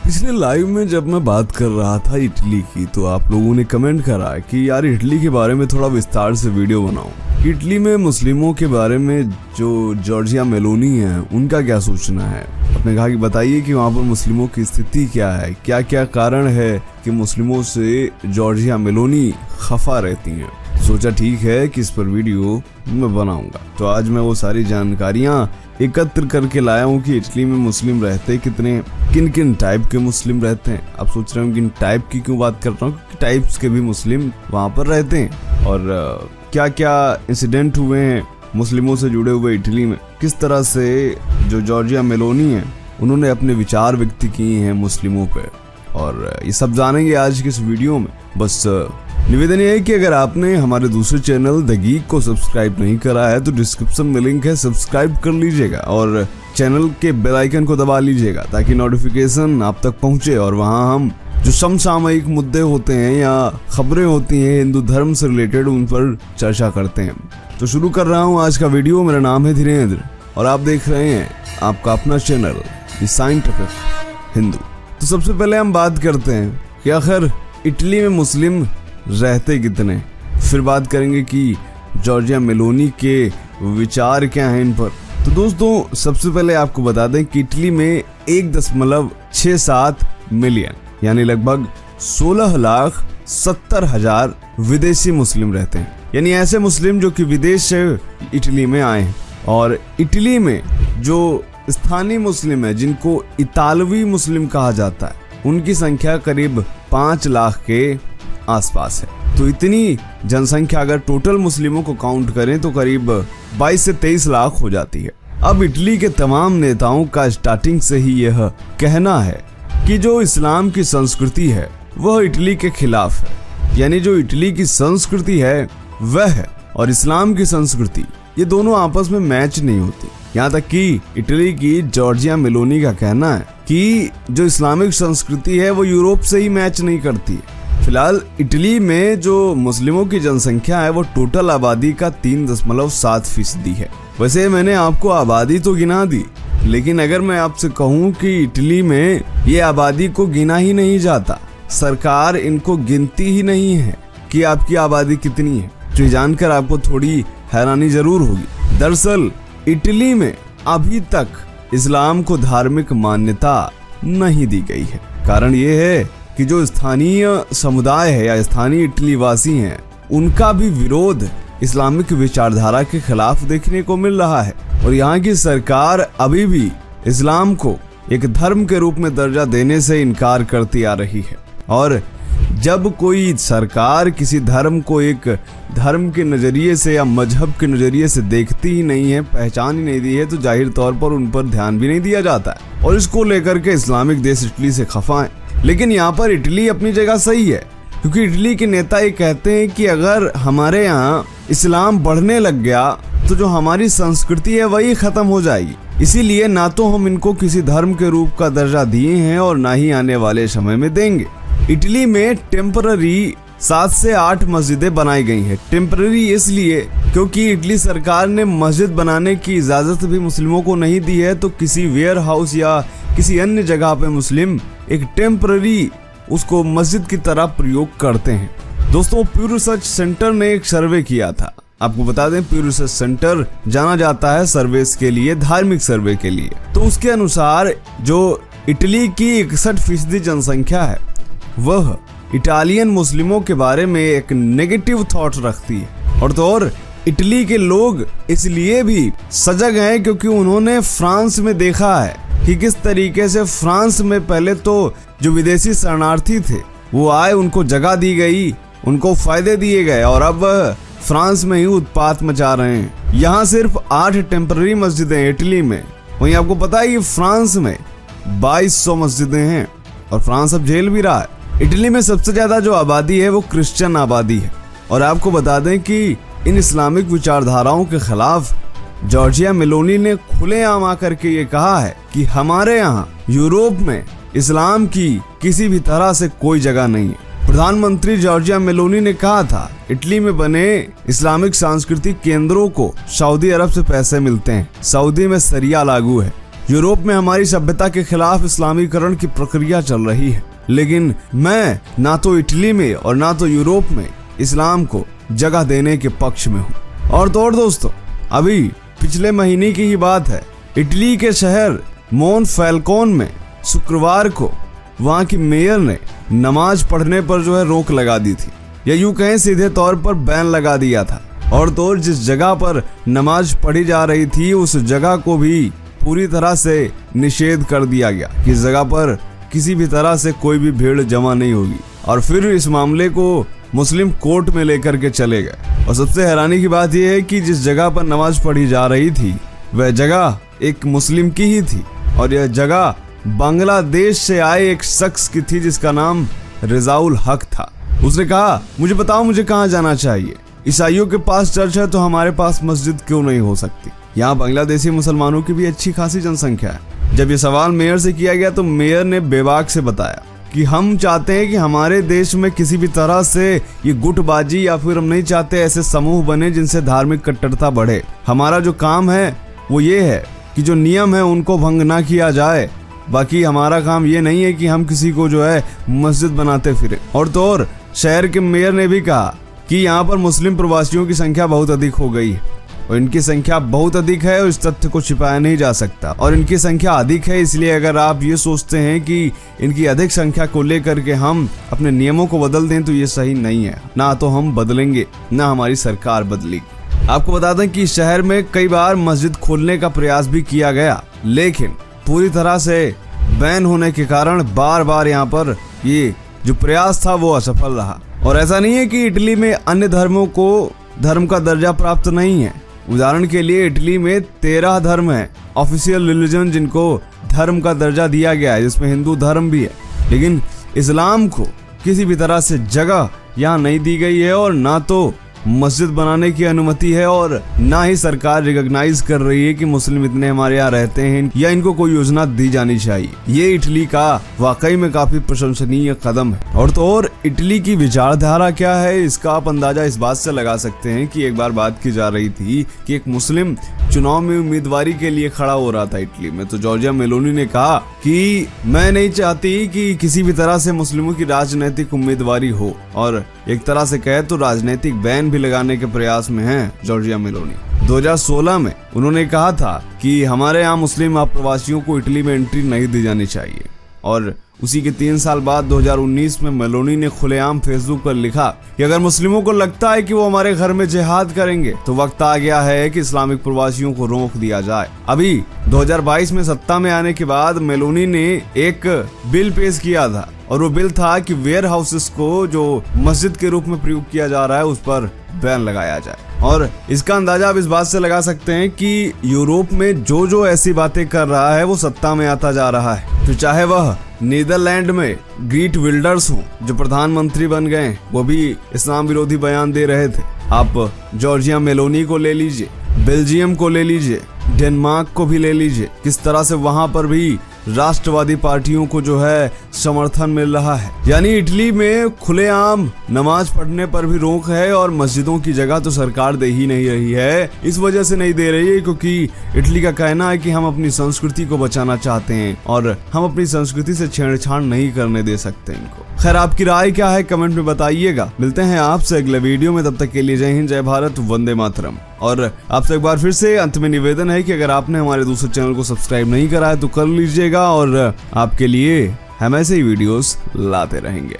पिछले लाइव में जब मैं बात कर रहा था इटली की, तो आप लोगों ने कमेंट करा कि यार इटली के बारे में थोड़ा विस्तार से वीडियो बनाओ। इटली में मुस्लिमों के बारे में जो जॉर्जिया मेलोनी है उनका क्या सोचना है। आपने कहा कि बताइए कि वहाँ पर मुस्लिमों की स्थिति क्या है, क्या क्या कारण है कि मुस्लिमों से जॉर्जिया मेलोनी खफा रहती हैं। सोचा ठीक है कि इस पर वीडियो मैं बनाऊंगा। तो आज मैं वो सारी जानकारियां एकत्र करके लाया हूँ कि इटली में मुस्लिम रहते कितने, किन किन टाइप के मुस्लिम रहते हैं। आप सोच रहे हो किन टाइप की क्यों बात कर रहा हूँ, क्योंकि टाइप्स के भी मुस्लिम वहाँ पर रहते हैं। और क्या क्या इंसिडेंट हुए हैं मुस्लिमों से जुड़े हुए इटली में, किस तरह से जो जॉर्जिया मेलोनी है उन्होंने अपने विचार व्यक्त किए हैं मुस्लिमों पे, और ये सब जानेंगे आज की इस वीडियो में। बस निवेदन ये है कि अगर आपने हमारे दूसरे चैनल द गीक को सब्सक्राइब नहीं करा है तो डिस्क्रिप्शन में लिंक है, सब्सक्राइब कर लीजिएगा और चैनल के बेल आइकन को दबा लीजिएगा ताकि नोटिफिकेशन आप तक पहुंचे। और वहां हम जो समसामयिक मुद्दे होते हैं या खबरें होती हैं हिंदू धर्म से रिलेटेड, उन पर चर्चा करते हैं। तो शुरू कर रहा हूँ आज का वीडियो। मेरा नाम है धीरेन्द्र और आप देख रहे हैं आपका अपना चैनल द साइंटिफिक हिंदू। तो सबसे पहले हम बात करते हैं कि आखिर इटली में मुस्लिम रहते कितने, फिर बात करेंगे कि जॉर्जिया मेलोनी के विचार क्या हैं इन पर। तो दोस्तों सबसे पहले आपको बता दें कि इटली में 1.67 मिलियन यानी लगभग 16,70,000 विदेशी मुस्लिम रहते हैं, यानी ऐसे मुस्लिम जो कि विदेश से इटली में आए हैं। और इटली में जो स्थानीय मुस्लिम है जिनको इतालवी मुस्लिम कहा जाता है, उनकी संख्या करीब 5 लाख के आसपास है। तो इतनी जनसंख्या अगर टोटल मुस्लिमों को काउंट करें तो करीब 22 से 23 लाख हो जाती है। अब इटली के तमाम नेताओं का स्टार्टिंग से ही यह कहना है कि जो इस्लाम की संस्कृति है वह इटली के खिलाफ है, यानी जो इटली की संस्कृति है वह है और इस्लाम की संस्कृति, ये दोनों आपस में मैच नहीं होती। यहाँ तक कि इटली की जॉर्जिया मेलोनी का कहना है कि जो इस्लामिक संस्कृति है वो यूरोप से ही मैच नहीं करती है। फिलहाल इटली में जो मुस्लिमों की जनसंख्या है वो टोटल आबादी का 3.7% है। वैसे मैंने आपको आबादी तो गिना दी, लेकिन अगर मैं आपसे कहूँ कि इटली में ये आबादी को गिना ही नहीं जाता, सरकार इनको गिनती ही नहीं है कि आपकी आबादी कितनी है, तो ये जानकर आपको थोड़ी हैरानी जरूर होगी। दरअसल इटली में अभी तक इस्लाम को धार्मिक मान्यता नहीं दी गई है। कारण ये है कि जो स्थानीय समुदाय है या स्थानीय इटली वासी हैं, उनका भी विरोध इस्लामिक विचारधारा के खिलाफ देखने को मिल रहा है। और यहाँ की सरकार अभी भी इस्लाम को एक धर्म के रूप में दर्जा देने से इनकार करती आ रही है। और जब कोई सरकार किसी धर्म को एक धर्म के नजरिए से या मजहब के नजरिए से देखती ही नहीं है, पहचान ही नहीं दी है, तो जाहिर तौर पर उन पर ध्यान भी नहीं दिया जाता है। और इसको लेकर के इस्लामिक देश इटली से खफा है। लेकिन यहाँ पर इटली अपनी जगह सही है, क्योंकि इटली के नेता ये कहते हैं कि अगर हमारे यहाँ इस्लाम बढ़ने लग गया तो जो हमारी संस्कृति है वही खत्म हो जाएगी। इसीलिए ना तो हम इनको किसी धर्म के रूप का दर्जा दिए हैं और ना ही आने वाले समय में देंगे। इटली में टेम्पररी 7 से 8 मस्जिदें बनाई गई हैं। टेम्पररी इसलिए क्योंकि इटली सरकार ने मस्जिद बनाने की इजाजत भी मुस्लिमों को नहीं दी है, तो किसी वेयर हाउस या किसी अन्य जगह पे मुस्लिम एक टेम्पररी उसको मस्जिद की तरह प्रयोग करते हैं। दोस्तों प्यू रिसर्च सेंटर ने एक सर्वे किया था। आपको बता दें प्यू रिसर्च सेंटर जाना जाता है सर्वेस के लिए, धार्मिक सर्वे के लिए। तो उसके अनुसार जो इटली की 61% जनसंख्या है वह इटालियन मुस्लिमों के बारे में एक नेगेटिव थॉट रखती है। और तो और इटली के लोग इसलिए भी सजग हैं क्योंकि उन्होंने फ्रांस में देखा है कि किस तरीके से फ्रांस में पहले तो जो विदेशी शरणार्थी थे वो आए, उनको जगह दी गई, उनको फायदे दिए गए, और अब फ्रांस में ही उत्पात मचा रहे हैं। यहाँ सिर्फ 8 टेम्पररी मस्जिदें इटली में, वहीं आपको पता है कि फ्रांस में 2200 मस्जिदें हैं और फ्रांस अब झेल भी रहा है। इटली में सबसे ज्यादा जो आबादी है वो क्रिश्चियन आबादी है। और आपको बता दें कि इन इस्लामिक विचारधाराओं के खिलाफ जॉर्जिया मेलोनी ने खुलेआम आकर के ये कहा है कि हमारे यहाँ यूरोप में इस्लाम की किसी भी तरह से कोई जगह नहीं है। प्रधानमंत्री जॉर्जिया मेलोनी ने कहा था इटली में बने इस्लामिक सांस्कृतिक केंद्रों को सऊदी अरब से पैसे मिलते हैं, सऊदी में शरिया लागू है। यूरोप में हमारी सभ्यता के खिलाफ इस्लामीकरण की प्रक्रिया चल रही है, लेकिन मैं ना तो इटली में और ना तो यूरोप में इस्लाम को जगह देने के पक्ष में हूँ। और तो और दोस्तों, अभी पिछले महीने की ही बात है, इटली के शहर मोनफैल्कोन में शुक्रवार को वहां की मेयर ने नमाज पढ़ने पर रोक लगा दी थी, या यूं कहें सीधे तौर पर बैन लगा दिया था। और तो और जिस जगह पर नमाज पढ़ी जा रही थी उस जगह को भी पूरी तरह से निषेध कर दिया गया कि इस जगह पर किसी भी तरह से कोई भी भीड़ जमा नहीं होगी। और फिर इस मामले को मुस्लिम कोर्ट में लेकर के चले गए। और सबसे हैरानी की बात यह है कि जिस जगह पर नमाज पढ़ी जा रही थी वह जगह एक मुस्लिम की ही थी, और यह जगह बांग्लादेश से आए एक शख्स की थी जिसका नाम रिजाउल हक था। उसने कहा, मुझे बताओ मुझे कहाँ जाना चाहिए, ईसाइयों के पास चर्च है तो हमारे पास मस्जिद क्यों नहीं हो सकती? यहाँ बांग्लादेशी मुसलमानों की भी अच्छी खासी जनसंख्या है। जब ये सवाल मेयर से किया गया तो मेयर ने बेबाक से बताया कि हम चाहते हैं कि हमारे देश में किसी भी तरह से ये गुटबाजी या फिर हम नहीं चाहते ऐसे समूह बने जिनसे धार्मिक कट्टरता बढ़े। हमारा जो काम है वो ये है कि जो नियम है उनको भंग ना किया जाए। बाकी हमारा काम ये नहीं है कि हम किसी को मस्जिद बनाते फिरे। और तो और शहर के मेयर ने भी कहा कि यहाँ पर मुस्लिम प्रवासियों की संख्या बहुत अधिक हो गई है, और इनकी संख्या बहुत अधिक है और इस तथ्य को छिपाया नहीं जा सकता। और इनकी संख्या अधिक है, इसलिए अगर आप ये सोचते हैं कि इनकी अधिक संख्या को लेकर के हम अपने नियमों को बदल दें तो ये सही नहीं है। ना तो हम बदलेंगे ना हमारी सरकार बदलेगी। आपको बता दें कि शहर में कई बार मस्जिद खोलने का प्रयास भी किया गया, लेकिन पूरी तरह से बैन होने के कारण बार बार यहाँ पर ये जो प्रयास था वो असफल रहा। और ऐसा नहीं है कि इटली में अन्य धर्मों को धर्म का दर्जा प्राप्त नहीं है। उदाहरण के लिए इटली में 13 धर्म है, ऑफिशियल रिलीजन, जिनको धर्म का दर्जा दिया गया है, जिसमें हिंदू धर्म भी है। लेकिन इस्लाम को किसी भी तरह से जगह यहाँ नहीं दी गई है, और ना तो मस्जिद बनाने की अनुमति है, और ना ही सरकार रिकॉग्नाइज कर रही है कि मुस्लिम इतने हमारे यहाँ रहते हैं या इनको कोई योजना दी जानी चाहिए। ये इटली का वाकई में काफी प्रशंसनीय कदम है। और तो और इटली की विचारधारा क्या है इसका आप अंदाजा इस बात से लगा सकते हैं कि एक बार बात की जा रही थी कि एक मुस्लिम चुनाव में उम्मीदवारी के लिए खड़ा हो रहा था इटली में। तो जॉर्जिया मेलोनी ने कहा कि मैं नहीं चाहती कि किसी भी तरह से मुस्लिमों की राजनीतिक उम्मीदवारी हो, और एक तरह से कहे तो राजनीतिक बैन भी लगाने के प्रयास में है जॉर्जिया मेलोनी। 2016 में उन्होंने कहा था कि हमारे यहाँ मुस्लिम अप्रवासियों को इटली में एंट्री नहीं दी जानी चाहिए, और उसी के 3 साल बाद 2019 में मेलोनी ने खुलेआम फेसबुक पर लिखा कि अगर मुस्लिमों को लगता है कि वो हमारे घर में जिहाद करेंगे तो वक्त आ गया है कि इस्लामिक प्रवासियों को रोक दिया जाए। अभी 2022 में सत्ता में आने के बाद मेलोनी ने एक बिल पेश किया था, और वो बिल था कि वेयर हाउसेस को जो मस्जिद के रूप में प्रयोग किया जा रहा है उस पर बैन लगाया जाए। और इसका अंदाजा आप इस बात से लगा सकते हैं कि यूरोप में जो ऐसी बातें कर रहा है वो सत्ता में आता जा रहा है। फिर चाहे वह नीदरलैंड में ग्रीट विल्डर्स हो जो प्रधानमंत्री बन गए, वो भी इस्लाम विरोधी बयान दे रहे थे। आप जॉर्जिया मेलोनी को ले लीजिए, बेल्जियम को ले लीजिए, डेनमार्क को भी ले लीजिए, किस तरह से वहां पर भी राष्ट्रवादी पार्टियों को समर्थन मिल रहा है। यानी इटली में खुलेआम नमाज पढ़ने पर भी रोक है, और मस्जिदों की जगह तो सरकार दे ही नहीं रही है। इस वजह से नहीं दे रही है क्योंकि इटली का कहना है कि हम अपनी संस्कृति को बचाना चाहते हैं, और हम अपनी संस्कृति से छेड़छाड़ नहीं करने दे सकते इनको। खैर, आपकी राय क्या है कमेंट में बताइएगा। मिलते हैं आपसे अगले वीडियो में, तब तक के लिए जय हिंद, जय भारत, वंदे मातरम। और आपसे एक बार फिर से अंत में निवेदन है कि अगर आपने हमारे दूसरे चैनल को सब्सक्राइब नहीं करा है तो कर लीजिएगा, और आपके लिए हम ऐसे ही वीडियोस लाते रहेंगे।